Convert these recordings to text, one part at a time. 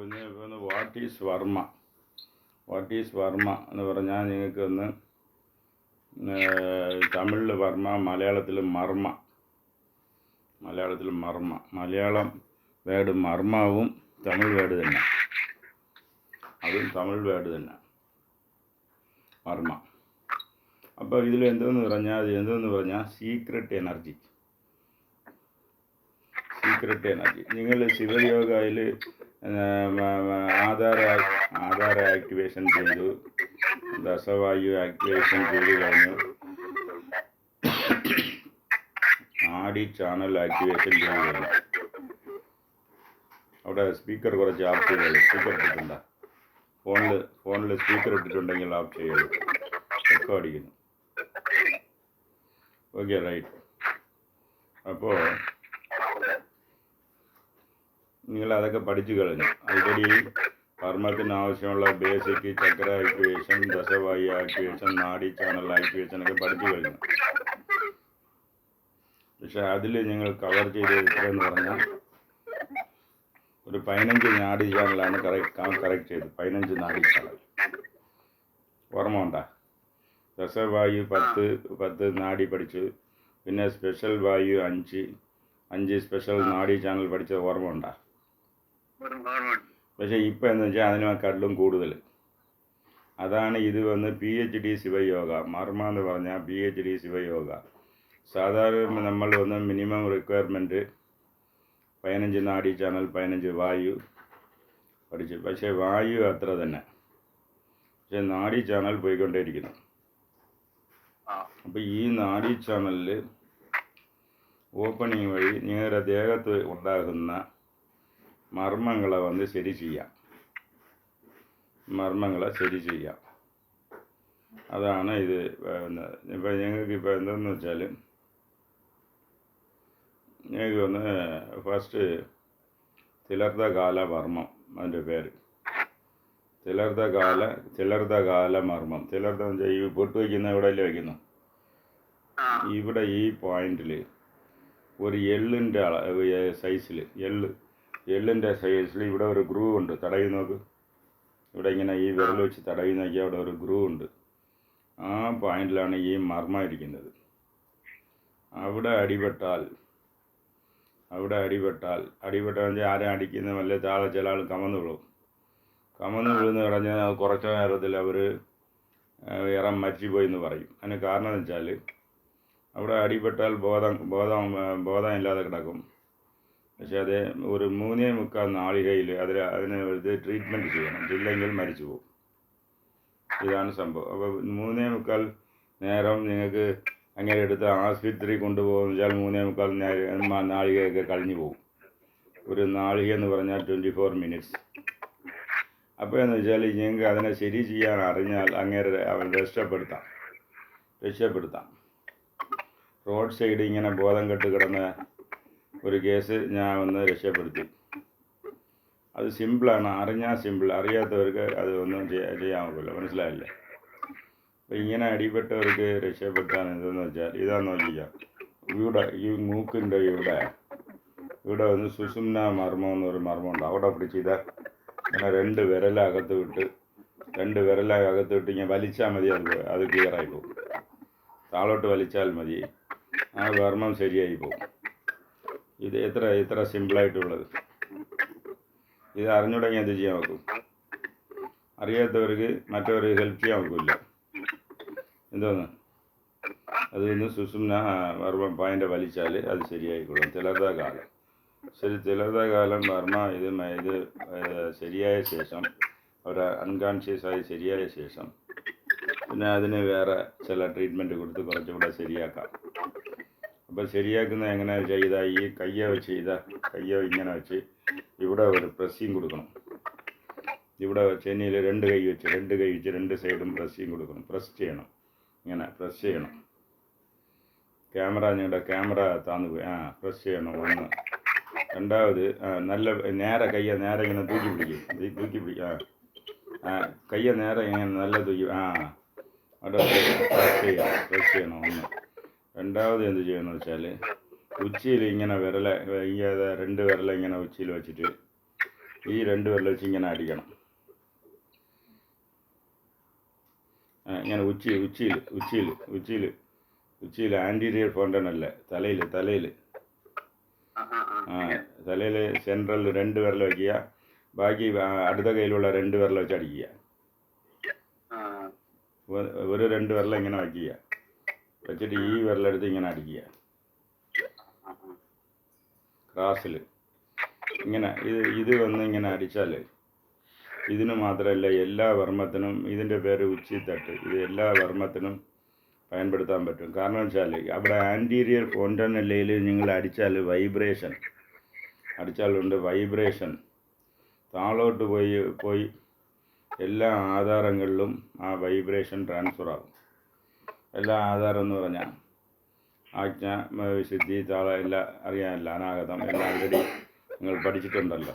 ഇന്ന് what is Varma എന്ന് പറഞ്ഞാൽ നിങ്ങൾക്കൊന്ന് തമിഴിൽ വർമ്മ, മലയാളത്തിൽ മർമ്മ. മലയാളം വേർഡ് മർമ്മവും തമിഴ് വേർഡ് തന്നെ, അതും തമിഴ് വേർഡ് തന്നെ മർമ്മ. അപ്പോൾ ഇതിൽ എന്തെന്ന് പറഞ്ഞാൽ സീക്രട്ട് എനർജി. നിങ്ങൾ ശിവയോഗയിൽ ആധാര ആക്ടിവേഷൻ ചെയ്തു, ദശവായു ആക്ടിവേഷൻ ചെയ്ത് കഴിഞ്ഞു, നാഡി ചാനൽ ആക്ടിവേഷൻ ചെയ്ത് കഴിഞ്ഞു. അവിടെ സ്പീക്കർ കുറച്ച് ഓഫ് ചെയ്തോളൂ. സ്പീക്കർ ഇട്ടിട്ടുണ്ടോ? ഫോണിൽ സ്പീക്കർ ഇട്ടിട്ടുണ്ടെങ്കിൽ ഓഫ് ചെയ്യുള്ളൂ. എക്കോ അടിക്കുന്നു. Okay, right. അപ്പോൾ നിങ്ങളതൊക്കെ പഠിച്ചു കഴിഞ്ഞു. ഓൾറെഡി വർമ്മത്തിന് ആവശ്യമുള്ള ബേസിക് ചക്ര ആക്ടിവേഷൻ, ദശവായു ആക്ടിവേഷൻ, നാഡി ചാനൽ ആക്ടിവേഷനൊക്കെ പഠിച്ചു കഴിഞ്ഞു. പക്ഷെ അതിൽ നിങ്ങൾ കവർ ചെയ്ത് എത്രയെന്ന് പറഞ്ഞാൽ ഒരു 15 നാഡി ചാനലാണ് കറക്റ്റ് ചെയ്ത്. 15 നാഡി ചാനൽ ഓർമ്മ ഉണ്ടാ? ദശവായു 10 നാഡി പഠിച്ചു. പിന്നെ സ്പെഷ്യൽ വായു 5 സ്പെഷ്യൽ നാഡി ചാനൽ പഠിച്ചത് ഓർമ്മ ഉണ്ടാ? പക്ഷേ ഇപ്പം എന്ന് വെച്ചാൽ അതിനേക്കാട്ടിലും കൂടുതൽ. അതാണ് ഇത് വന്ന് PhD ശിവയോഗ. മർമ്മ എന്ന് പറഞ്ഞാൽ PhD ശിവയോഗ. സാധാരണ നമ്മൾ വന്ന് മിനിമം റിക്വയർമെൻറ്റ് 15 നാഡി ചാനൽ, 15 വായു പഠിച്ചു. പക്ഷേ വായു അത്ര തന്നെ, പക്ഷേ നാഡി ചാനൽ പോയിക്കൊണ്ടേയിരിക്കുന്നു. അപ്പോൾ ഈ നാഡി ചാനലിൽ ഓപ്പണിങ് വഴി നിങ്ങളുടെ ദേഹത്ത് ഉണ്ടാകുന്ന മർമ്മങ്ങളെ വന്ന് ശരി ചെയ്യാം. അതാണ് ഇത്. ഇപ്പം ഞങ്ങൾക്കിപ്പോൾ എന്തെന്ന് വെച്ചാൽ, ഞങ്ങൾക്ക് ഒന്ന് ഫസ്റ്റ് തിലർദ്ധകാല മർമ്മം, അതിൻ്റെ പേര് തിലർദ്ധകാല മർമ്മം. തിലർദ്ധം വെച്ചാൽ ഈ പൊട്ട് വയ്ക്കുന്ന എവിടെയല്ലേ വയ്ക്കുന്നു? ഇവിടെ ഈ പോയിന്റിൽ ഒരു എള്ളിൻ്റെ സൈസിൽ, എള്ളിൻ്റെ സൈസിൽ ഇവിടെ ഒരു ഗ്രൂവ് ഉണ്ട്. തടയി നോക്ക്. ഇവിടെ ഇങ്ങനെ ഈ വിരൽ വെച്ച് തടയി നോക്കിയാൽ അവിടെ ഒരു ഗ്രൂവ് ഉണ്ട്. ആ പോയിന്റിലാണ് ഈ മർമ്മ ഇരിക്കുന്നത്. അവിടെ അടിപെട്ടാൽ വെച്ചാൽ ആരെ അടിക്കുന്ന വല്ല ചില ആൾ കമന്ന് വീഴുമെന്ന് പറഞ്ഞാൽ കുറച്ച് നേരത്തിൽ അവർ മരിച്ചുപോയി എന്ന് പറയും. അതിന് കാരണം എന്ന് വെച്ചാൽ അവിടെ അടിപെട്ടാൽ ബോധം ഇല്ലാതെ കിടക്കും. പക്ഷെ അത് ഒരു 3.25 നാഴികയിൽ അതിന് ഇത് ട്രീറ്റ്മെൻറ്റ് ചെയ്യണം. ഇല്ലെങ്കിൽ മരിച്ചു പോകും. ഇതാണ് സംഭവം. അപ്പോൾ 3.25 നേരം നിങ്ങൾക്ക് അങ്ങനെ എടുത്ത് ആശുപത്രി കൊണ്ടുപോകുന്ന വെച്ചാൽ 3.25 നാഴികയൊക്കെ കഴിഞ്ഞു പോകും. ഒരു നാഴിക എന്ന് പറഞ്ഞാൽ 24 മിനിറ്റ്സ്. അപ്പോൾ എന്ന് വെച്ചാൽ ഞങ്ങൾക്ക് അതിനെ ശരി ചെയ്യാൻ അറിഞ്ഞാൽ അവൻ രക്ഷപ്പെടുത്താം. റോഡ് സൈഡ് ഇങ്ങനെ ബോധം കെട്ട് കിടന്ന ഒരു കേസ് ഞാൻ ഒന്ന് രക്ഷപ്പെടുത്തി. അത് സിമ്പിളാണ്. അറിഞ്ഞാൽ സിമ്പിൾ, അറിയാത്തവർക്ക് അത് ഒന്നും ചെയ്യാൻ നോക്കില്ല. മനസ്സിലായില്ലേ? അപ്പോൾ ഇങ്ങനെ അടിപ്പെട്ടവർക്ക് രക്ഷപ്പെടുത്താൻ എന്തെന്ന് വെച്ചാൽ ഇതാന്ന് നോക്കിക്കാം. ഈ മൂക്കിൻ്റെ ഇവിടെ ഒന്ന് സുഷുമ്ന മർമ്മം എന്നൊരു മർമ്മമുണ്ട്. അവിടെ പിടിച്ചിതാ ഇങ്ങനെ 2 വിരലകത്ത് വിട്ട് ഇങ്ങനെ വലിച്ചാൽ മതി. അത് ക്ലിയറായി പോകും. താളോട്ട് വലിച്ചാൽ മതി, ആ മർമ്മം ശരിയായി പോകും. ഇത് എത്ര സിമ്പിളായിട്ടുള്ളത്. ഇത് അറിഞ്ഞുടങ്ങി എന്ത് ചെയ്യാൻ നോക്കും? അറിയാത്തവർക്ക് മറ്റവർക്ക് ഹെൽപ്പ് ചെയ്യാൻ നോക്കില്ല. എന്തോന്ന് അതൊന്ന് സുഷുമ്ന മർമ്മം പായിൻ്റെ വലിച്ചാൽ അത് ശരിയായിക്കൊള്ളും. തിലർദ്ധകാലം മർമ്മ ഇത് ശരിയായ ശേഷം, ഒരു അൺകോൺഷ്യസായി ശരിയായ ശേഷം പിന്നെ അതിന് വേറെ ചില ട്രീറ്റ്മെൻറ്റ് കൊടുത്ത് കുറച്ചുകൂടെ ശരിയാക്കാം. അപ്പോൾ ശരിയാക്കുന്ന എങ്ങനെയാണെന്ന് വെച്ചാൽ ഈ കയ്യ ഇങ്ങനെ വെച്ച് ഇവിടെ ഒരു പ്രസ്സിങ് കൊടുക്കണം. ഇവിടെ ചെന്നിയിൽ 2 കൈ വെച്ച് 2 സൈഡും പ്രസ്സിങ് കൊടുക്കണം. പ്രസ് ചെയ്യണം. ഇങ്ങനെ പ്രസ് ചെയ്യണം. ക്യാമറ താന്നു പോയി. പ്രസ് ചെയ്യണം. 1. രണ്ടാമത് നല്ല കയ്യ നേരെ ഇങ്ങനെ തൂക്കി പിടിക്കും. കയ്യ നേരെ ഇങ്ങനെ നല്ല തൂക്കി അവിടെ പ്രസ് ചെയ്യണം. 1. രണ്ടാമത് എന്ത് ചെയ്യണമെന്ന് വെച്ചാൽ ഉച്ചിയിൽ ഇങ്ങനെ 2 വിരല ഇങ്ങനെ ഉച്ചിയിൽ വെച്ചിട്ട് ഈ 2 വിരൽ വെച്ച് ഇങ്ങനെ അടിക്കണം. ഇങ്ങനെ ഉച്ചിയിൽ ആൻറ്റീരിയർ ഫോണ്ടനല്ല, തലയിൽ തലയിൽ സെൻട്രൽ 2 വിരൽ വയ്ക്കുക. ബാക്കി അടുത്ത കയ്യിലുള്ള 2 വിരൽ വെച്ച് അടിക്കുക. ഒരു 2 വിരൽ ഇങ്ങനെ വയ്ക്കുക. വെച്ചിട്ട് ഈ വിരലെടുത്ത് ഇങ്ങനെ അടിക്കുക ക്രാസിൽ. ഇങ്ങനെ ഇത് വന്ന് ഇങ്ങനെ അടിച്ചാൽ ഇതിന് മാത്രമല്ല എല്ലാ വർമ്മത്തിനും, ഇതിൻ്റെ പേര് ഉച്ചിത്തട്ട്, ഇത് എല്ലാ വർമ്മത്തിനും பயன்படுത്താൻ പറ്റും. കാരണം വെച്ചാൽ അവിടെ ആൻറ്റീരിയർ ഫോണ്ടനല്ലയിൽ നിങ്ങൾ അടിച്ചാൽ അടിച്ചാലുണ്ട് വൈബ്രേഷൻ താഴോട്ട് പോയി എല്ലാ ആധാരങ്ങളിലും ആ വൈബ്രേഷൻ ട്രാൻസ്ഫർ ആകും. എല്ലാ ആധാരം എന്ന് പറഞ്ഞാൽ ആജ്ഞ, വിശുദ്ധി, താളം എല്ലാം അറിയാമല്ല, അനാഗതം എല്ലാം ആൾറെഡി നിങ്ങൾ പഠിച്ചിട്ടുണ്ടല്ലോ.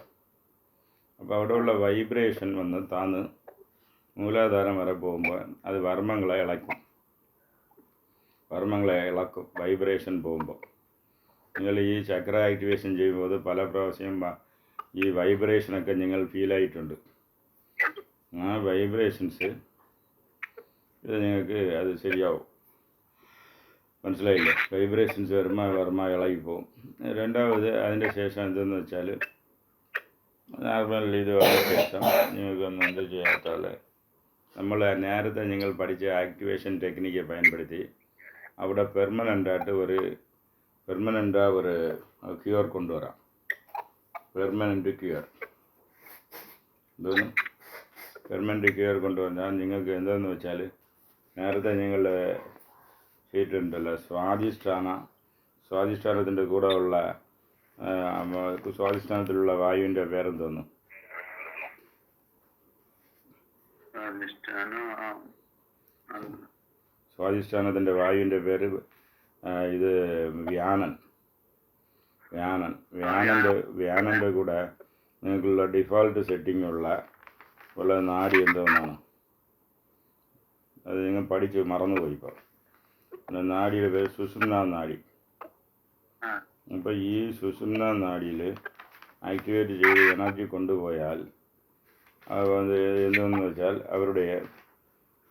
അപ്പോൾ അവിടെയുള്ള വൈബ്രേഷൻ വന്ന് താന്ന് മൂലാധാരം വരെ പോകുമ്പോൾ അത് വർമ്മങ്ങളെ ഇളക്കും. വൈബ്രേഷൻ പോകുമ്പോൾ നിങ്ങൾ ഈ ചക്ര ആക്ടിവേഷൻ ചെയ്യുമ്പോൾ പല പ്രാവശ്യം ഈ വൈബ്രേഷനൊക്കെ നിങ്ങൾ ഫീലായിട്ടുണ്ട്. ആ വൈബ്രേഷൻസ് ഇത് നിങ്ങൾക്ക് അത് ശരിയാവും. മനസ്സിലായില്ലേ? വൈബ്രേഷൻസ് വർമ്മ ഇളകിപ്പോവും. രണ്ടാമത് അതിൻ്റെ ശേഷം എന്തെന്ന് വെച്ചാൽ നോർമൽ ഇത് വന്ന ശേഷം നിങ്ങൾക്കൊന്നും എന്ത് ചെയ്യാത്താൽ നമ്മൾ നേരത്തെ നിങ്ങൾ പഠിച്ച ആക്ടിവേഷൻ ടെക്നിക്ക് பயன்படுத்தி അവിടെ പെർമനൻ്റായിട്ട് ഒരു ക്യൂർ കൊണ്ടുവരാം. പെർമനൻ്റ് ക്യൂർ കൊണ്ടുവന്നാൽ നിങ്ങൾക്ക് എന്താണെന്ന് വെച്ചാൽ നേരത്തെ നിങ്ങൾ ചെയ്തിട്ടുണ്ടല്ലോ സ്വാധിഷ്ഠാനത്തിൻ്റെ കൂടെ ഉള്ള സ്വാധിഷ്ഠാനത്തിലുള്ള വായുവിൻ്റെ പേരെന്തോന്നു? സ്വാധിഷ്ഠാനത്തിൻ്റെ വായുവിൻ്റെ പേര് ഇത് വ്യാനൻ്റെ കൂടെ നിങ്ങൾക്കുള്ള ഡിഫോൾട്ട് സെറ്റിംഗ് ഉള്ള നാഡി എന്തോന്നാണ്? അത് നിങ്ങൾ പഠിച്ച് മറന്നുപോയി. ഇപ്പോൾ നാഡിയുടെ പേര് സുഷുമ്ന നാഡി. അപ്പോൾ ഈ സുഷുമ്ന നാഡിയിൽ ആക്ടിവേറ്റ് ചെയ്ത് എനർജി കൊണ്ടുപോയാൽ അത് എന്തെന്ന് വെച്ചാൽ അവരുടെ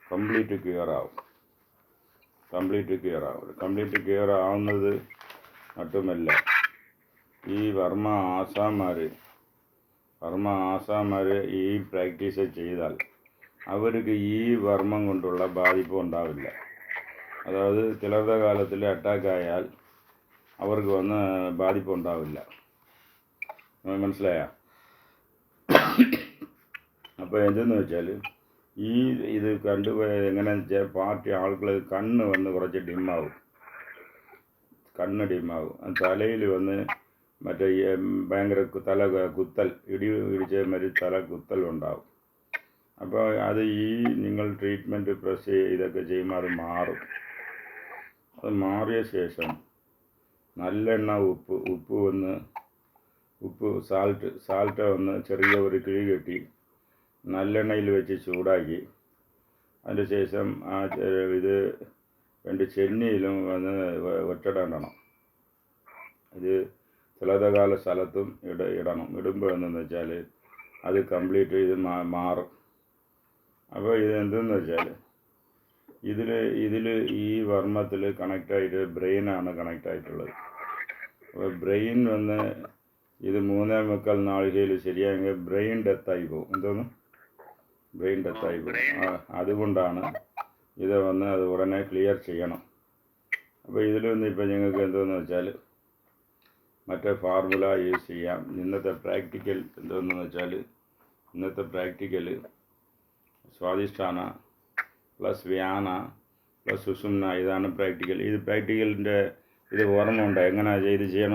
കംപ്ലീറ്റ് ക്യൂർ ആവും. കംപ്ലീറ്റ് ക്യൂർ ആവുന്നത് മറ്റുമല്ല, ഈ വർമ്മ ആസാമാർ ഈ പ്രാക്ടീസ് ചെയ്താൽ അവർക്ക് ഈ വർമ്മം കൊണ്ടുള്ള ബാധിപ്പ് ഉണ്ടാവില്ല. അതായത് ചിലരുടെ കാലത്തിൽ അറ്റാക്കായാൽ അവർക്ക് വന്ന് ബാധിപ്പ് ഉണ്ടാവില്ല. മനസ്സിലായ? അപ്പോൾ എന്തെന്ന് വെച്ചാൽ ഇത് കണ്ടുപോയത് എങ്ങനെയാണെന്ന് വെച്ചാൽ പാർട്ടി ആളുകൾ കണ്ണ് വന്ന് കുറച്ച് ഡിമ്മാവും. തലയിൽ വന്ന് മറ്റേ ഭയങ്കര കുത്തൽ ഇടിച്ച മാതിരി തല കുത്തലുണ്ടാവും. അപ്പോൾ അത് നിങ്ങൾ ട്രീറ്റ്മെൻറ്റ് പ്രസ് ഇതൊക്കെ ചെയ്യുമ്പോൾ അത് മാറും. അത് മാറിയ ശേഷം നല്ലെണ്ണ ഉപ്പ് സാൾട്ട് ഒന്ന് ചെറിയ ഒരു കിഴി കെട്ടി നല്ലെണ്ണയിൽ വെച്ച് ചൂടാക്കി അതിന് ശേഷം ഇത് 2 ചെന്നിയിലും വന്ന് ഒറ്റടണം. ഇത് തിളതകാല സ്ഥലത്തും ഇടണം. ഇടുമ്പോൾ എന്തെന്ന് വെച്ചാൽ അത് കംപ്ലീറ്റ് ഇത് മാറും. അപ്പോൾ ഇത് എന്തെന്ന് വെച്ചാൽ ഇതിൽ ഈ വർമ്മത്തിൽ കണക്റ്റായിട്ട് ബ്രെയിനാണ് കണക്റ്റായിട്ടുള്ളത്. അപ്പോൾ ബ്രെയിൻ വന്ന് ഇത് 3.25 നാഴികയിൽ ശരിയായെങ്കിൽ ബ്രെയിൻ ഡെത്തായി പോകും. എന്തോന്ന്? ബ്രെയിൻ ഡെത്തായി പോകും. അതുകൊണ്ടാണ് ഇത് വന്ന് അത് ഉടനെ ക്ലിയർ ചെയ്യണം. അപ്പോൾ ഇതിലൊന്നും ഇപ്പോൾ നിങ്ങൾക്ക് എന്തോന്ന് വെച്ചാൽ മറ്റേ ഫോർമുല യൂസ് ചെയ്യാം. ഇന്നത്തെ പ്രാക്ടിക്കൽ എന്തോന്ന് വെച്ചാൽ സ്വാധിഷ്ഠാന പ്ലസ് വ്യാന പ്ലസ് സുഷുമ്ന, ഇതാണ് പ്രാക്ടിക്കൽ. പ്രാക്ടിക്കലിൻ്റെ ഓർമ്മ ഉണ്ട് എങ്ങനെയാണ് ചെയ്യണം.